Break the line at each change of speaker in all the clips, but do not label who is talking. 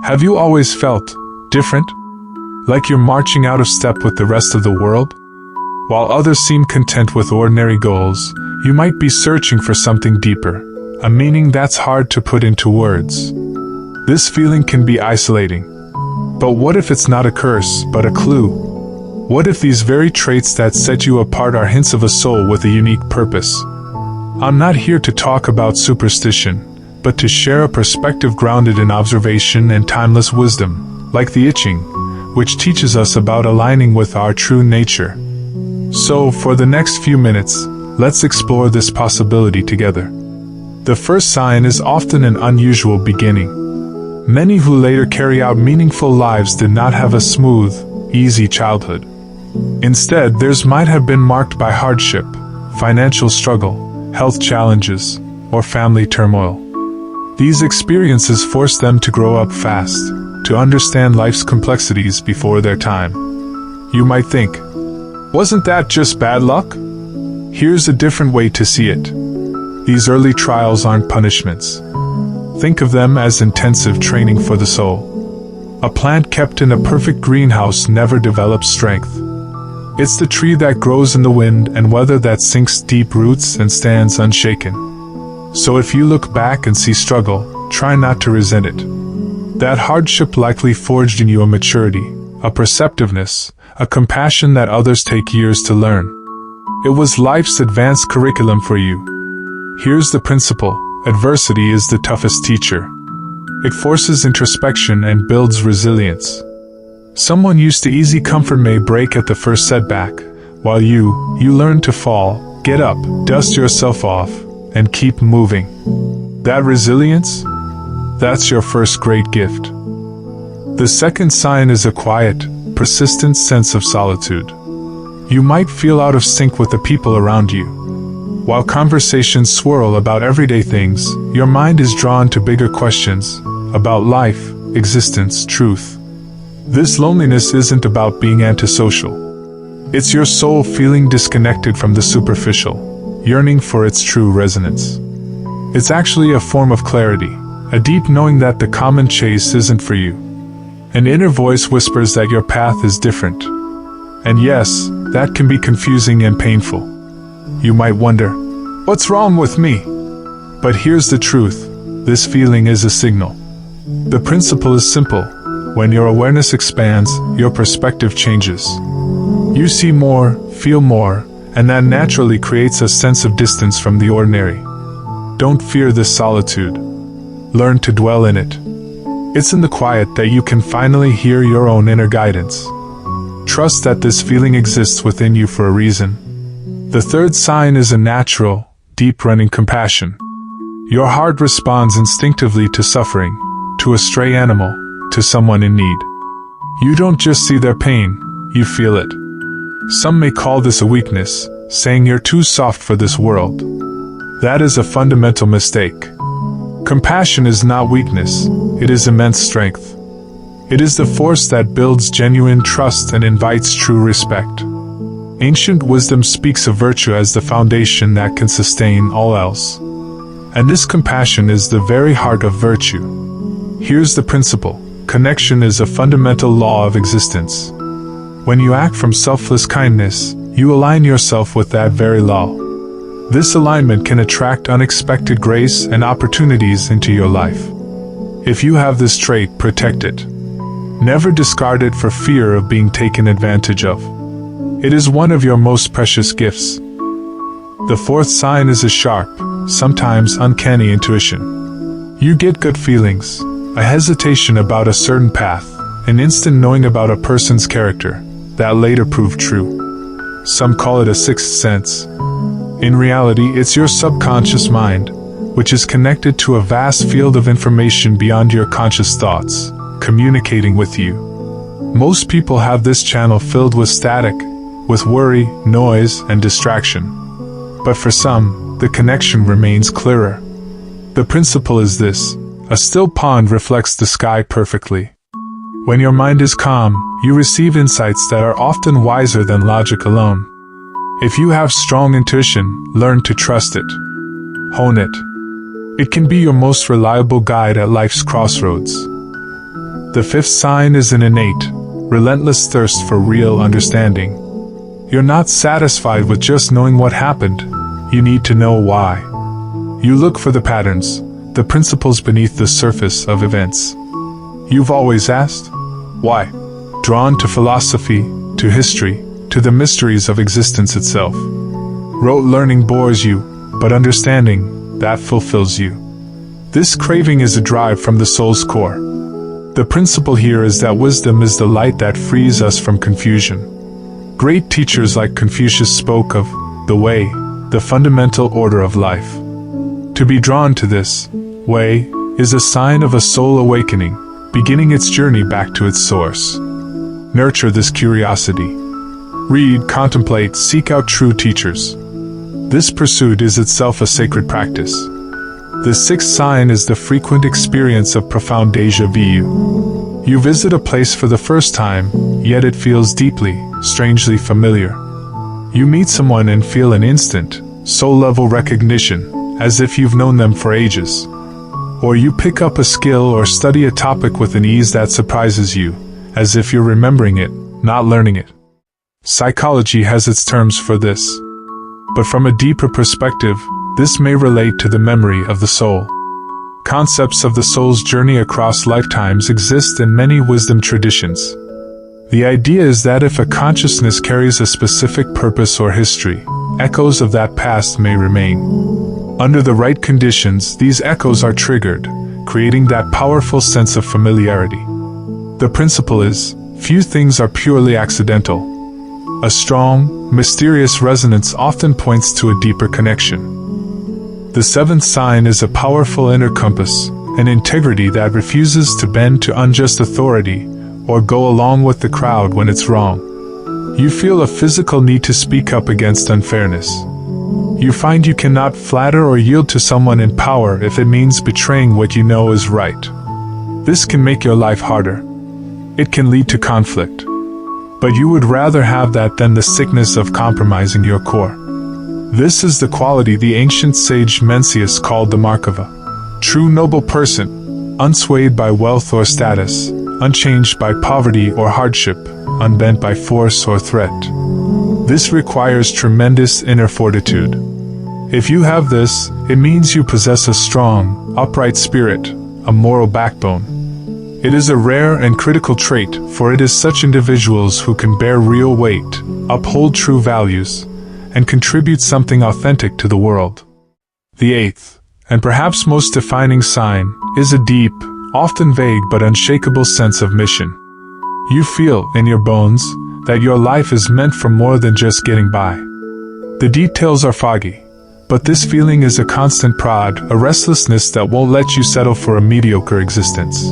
Have you always felt different? Like you're marching out of step with the rest of the world? While others seem content with ordinary goals, you might be searching for something deeper, a meaning that's hard to put into words. This feeling can be isolating. But what if it's not a curse, but a clue? What if these very traits that set you apart are hints of a soul with a unique purpose? I'm not here to talk about superstition, but to share a perspective grounded in observation and timeless wisdom, like the I Ching, which teaches us about aligning with our true nature. So, for the next few minutes, let's explore this possibility together. The first sign is often an unusual beginning. Many who later carry out meaningful lives did not have a smooth, easy childhood. Instead, theirs might have been marked by hardship, financial struggle, health challenges, or family turmoil. These experiences forced them to grow up fast, to understand life's complexities before their time. You might think, wasn't that just bad luck? Here's a different way to see it. These early trials aren't punishments. Think of them as intensive training for the soul. A plant kept in a perfect greenhouse never develops strength. It's the tree that grows in the wind and weather that sinks deep roots and stands unshaken. So if you look back and see struggle, try not to resent it. That hardship likely forged in you a maturity, a perceptiveness, a compassion that others take years to learn. It was life's advanced curriculum for you. Here's the principle: adversity is the toughest teacher. It forces introspection and builds resilience. Someone used to easy comfort may break at the first setback, while you learn to fall, get up, dust yourself off, and keep moving. That resilience? That's your first great gift. The second sign is a quiet, persistent sense of solitude. You might feel out of sync with the people around you. While conversations swirl about everyday things, your mind is drawn to bigger questions about life, existence, truth. This loneliness isn't about being antisocial. It's your soul feeling disconnected from the superficial, yearning for its true resonance. It's actually a form of clarity, a deep knowing that the common chase isn't for you. An inner voice whispers that your path is different. And yes, that can be confusing and painful. You might wonder, what's wrong with me? But here's the truth: this feeling is a signal. The principle is simple. When your awareness expands, your perspective changes. You see more, feel more, and that naturally creates a sense of distance from the ordinary. Don't fear this solitude. Learn to dwell in it. It's in the quiet that you can finally hear your own inner guidance. Trust that this feeling exists within you for a reason. The third sign is a natural, deep-running compassion. Your heart responds instinctively to suffering, to a stray animal, to someone in need. You don't just see their pain, you feel it. Some may call this a weakness, saying you're too soft for this world. That is a fundamental mistake. Compassion is not weakness, it is immense strength. It is the force that builds genuine trust and invites true respect. Ancient wisdom speaks of virtue as the foundation that can sustain all else. And this compassion is the very heart of virtue. Here's the principle: connection is a fundamental law of existence. When you act from selfless kindness, you align yourself with that very law. This alignment can attract unexpected grace and opportunities into your life. If you have this trait, protect it. Never discard it for fear of being taken advantage of. It is one of your most precious gifts. The fourth sign is a sharp, sometimes uncanny intuition. You get gut feelings, a hesitation about a certain path, an instant knowing about a person's character that later proved true. Some call it a sixth sense. In reality, it's your subconscious mind, which is connected to a vast field of information beyond your conscious thoughts, communicating with you. Most people have this channel filled with static, with worry, noise, and distraction. But for some, the connection remains clearer. The principle is this: a still pond reflects the sky perfectly. When your mind is calm, you receive insights that are often wiser than logic alone. If you have strong intuition, learn to trust it. Hone it. It can be your most reliable guide at life's crossroads. The fifth sign is an innate, relentless thirst for real understanding. You're not satisfied with just knowing what happened. You need to know why. You look for the patterns, the principles beneath the surface of events. You've always asked, why? Drawn to philosophy, to history, to the mysteries of existence itself. Rote learning bores you, but understanding, that fulfills you. This craving is a drive from the soul's core. The principle here is that wisdom is the light that frees us from confusion. Great teachers like Confucius spoke of the way, the fundamental order of life. To be drawn to this way is a sign of a soul awakening, beginning its journey back to its source. Nurture this curiosity. Read, contemplate, seek out true teachers. This pursuit is itself a sacred practice. The sixth sign is the frequent experience of profound déjà vu. You visit a place for the first time, yet it feels deeply, strangely familiar. You meet someone and feel an instant, soul-level recognition, as if you've known them for ages. Or you pick up a skill or study a topic with an ease that surprises you, as if you're remembering it, not learning it. Psychology has its terms for this. But from a deeper perspective, this may relate to the memory of the soul. Concepts of the soul's journey across lifetimes exist in many wisdom traditions. The idea is that if a consciousness carries a specific purpose or history, echoes of that past may remain. Under the right conditions, these echoes are triggered, creating that powerful sense of familiarity. The principle is, few things are purely accidental. A strong, mysterious resonance often points to a deeper connection. The seventh sign is a powerful inner compass, an integrity that refuses to bend to unjust authority or go along with the crowd when it's wrong. You feel a physical need to speak up against unfairness. You find you cannot flatter or yield to someone in power if it means betraying what you know is right. This can make your life harder. It can lead to conflict. But you would rather have that than the sickness of compromising your core. This is the quality the ancient sage Mencius called the mark of a true noble person, unswayed by wealth or status, unchanged by poverty or hardship, unbent by force or threat. This requires tremendous inner fortitude. If you have this, it means you possess a strong, upright spirit, a moral backbone. It is a rare and critical trait, for it is such individuals who can bear real weight, uphold true values, and contribute something authentic to the world. The eighth, and perhaps most defining sign, is a deep, often vague but unshakable sense of mission. You feel, in your bones, that your life is meant for more than just getting by. The details are foggy, but this feeling is a constant prod, a restlessness that won't let you settle for a mediocre existence.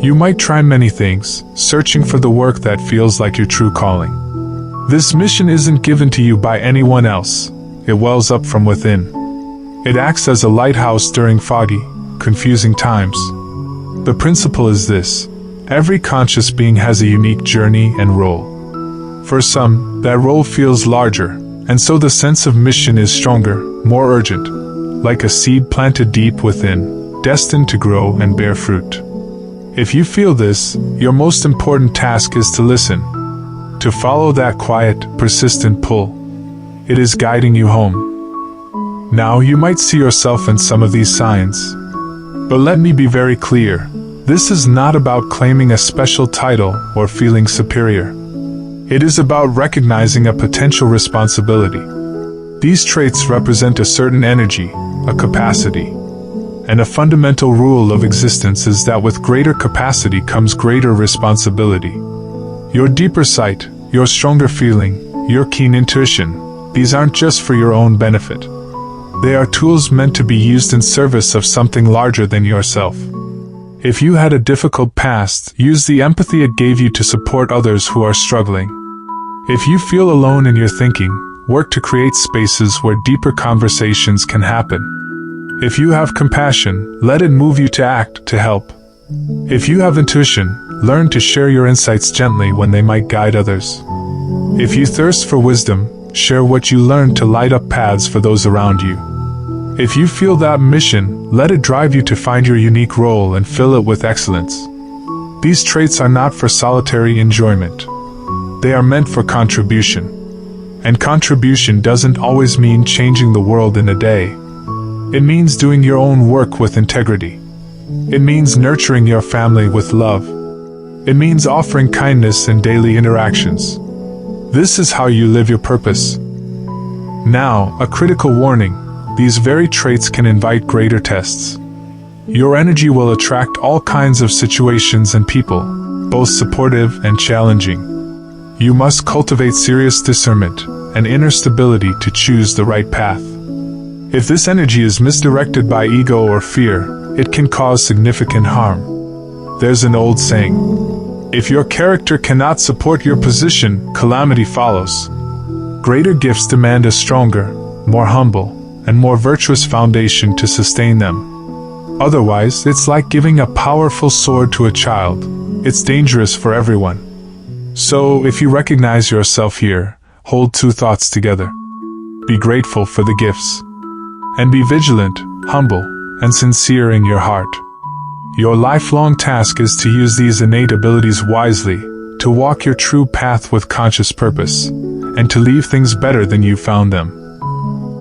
You might try many things, searching for the work that feels like your true calling. This mission isn't given to you by anyone else. It wells up from within. It acts as a lighthouse during foggy, confusing times. The principle is this: every conscious being has a unique journey and role. For some, that role feels larger, and so the sense of mission is stronger, more urgent, like a seed planted deep within, destined to grow and bear fruit. If you feel this, your most important task is to listen, to follow that quiet, persistent pull. It is guiding you home. Now you might see yourself in some of these signs. But let me be very clear, this is not about claiming a special title or feeling superior. It is about recognizing a potential responsibility. These traits represent a certain energy, a capacity. And a fundamental rule of existence is that with greater capacity comes greater responsibility. Your deeper sight, your stronger feeling, your keen intuition, these aren't just for your own benefit. They are tools meant to be used in service of something larger than yourself. If you had a difficult past, use the empathy it gave you to support others who are struggling. If you feel alone in your thinking, work to create spaces where deeper conversations can happen. If you have compassion, let it move you to act, to help. If you have intuition, learn to share your insights gently when they might guide others. If you thirst for wisdom, share what you learned to light up paths for those around you. If you feel that mission, let it drive you to find your unique role and fill it with excellence. These traits are not for solitary enjoyment. They are meant for contribution. And contribution doesn't always mean changing the world in a day. It means doing your own work with integrity. It means nurturing your family with love. It means offering kindness in daily interactions. This is how you live your purpose. Now, a critical warning: these very traits can invite greater tests. Your energy will attract all kinds of situations and people, both supportive and challenging. You must cultivate serious discernment and inner stability to choose the right path. If this energy is misdirected by ego or fear, it can cause significant harm. There's an old saying: if your character cannot support your position, calamity follows. Greater gifts demand a stronger, more humble, and more virtuous foundation to sustain them. Otherwise, it's like giving a powerful sword to a child. It's dangerous for everyone. So, if you recognize yourself here, hold two thoughts together. Be grateful for the gifts. And be vigilant, humble, and sincere in your heart. Your lifelong task is to use these innate abilities wisely, to walk your true path with conscious purpose, and to leave things better than you found them.